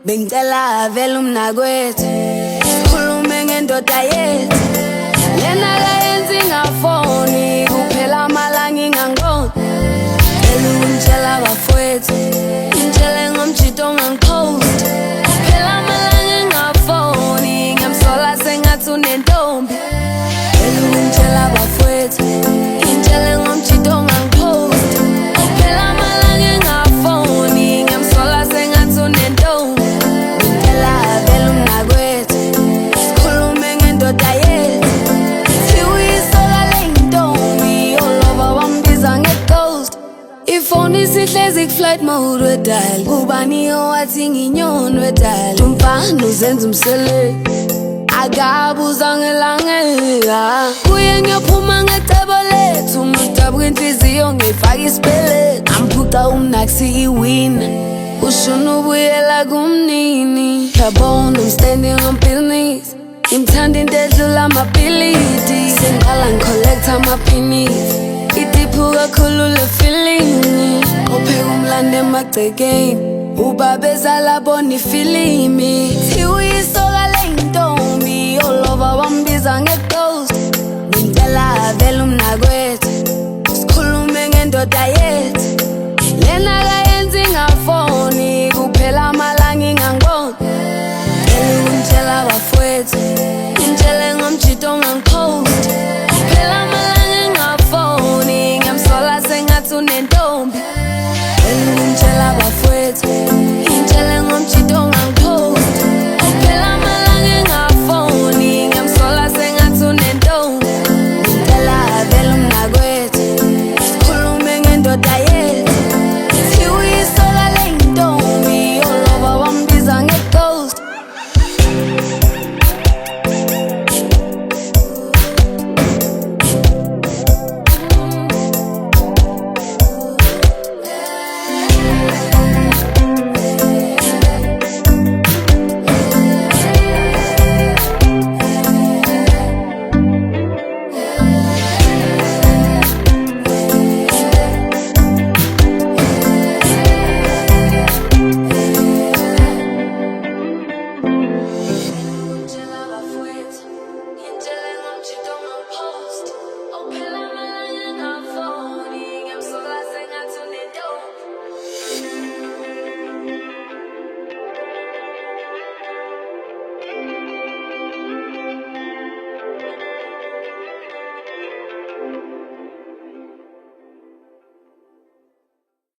Bengicela vele umnakwethu sikhulume ngendoda yethu lena kayenzi ngafoni kuphela amalanga ingangiboni elungitshela bafowethu ngitshele ngomjito ongangiphost kuphela amalanga ingafoni ngiyamsola sengathi unentombi elungitshela bafowethu ngitshele ngomjito ongangiphost kuphela amalanga ingafoni ngiyamsola sengathi unentombi Ifoni sihlezi ku-flight mode we-dial Ubani owathi nginyoni we-dial Umfana uzenza umsele Akabuza ngelangeka Kuye ngiyophuma ngecebo lethu Umutabu kwenhliziyo ngifaka isibelethi Amphuca umnaksi iwina Ushuna ubuyela kumnini Yabona I'm standing on business Ngimthanda into edlula amabhilidi Sengiqala ngicollecta amaphinithi Idiphu kakhulu le feeling Upheka umlando emagcekeni Ubabezala bona ifilimi Thiwa uyisoka leyintombi Olova wambiza nge-ghost Ngicela vele umnakwethu sikhulume ngendoda yethu lena kayenzi ngafoni kuphela amalanga ingangiboni ngitshela bafowethu ngitshele ngomjito ongangiphost kuphela amalanga ingafoni ngiyamsola sengathi unentombi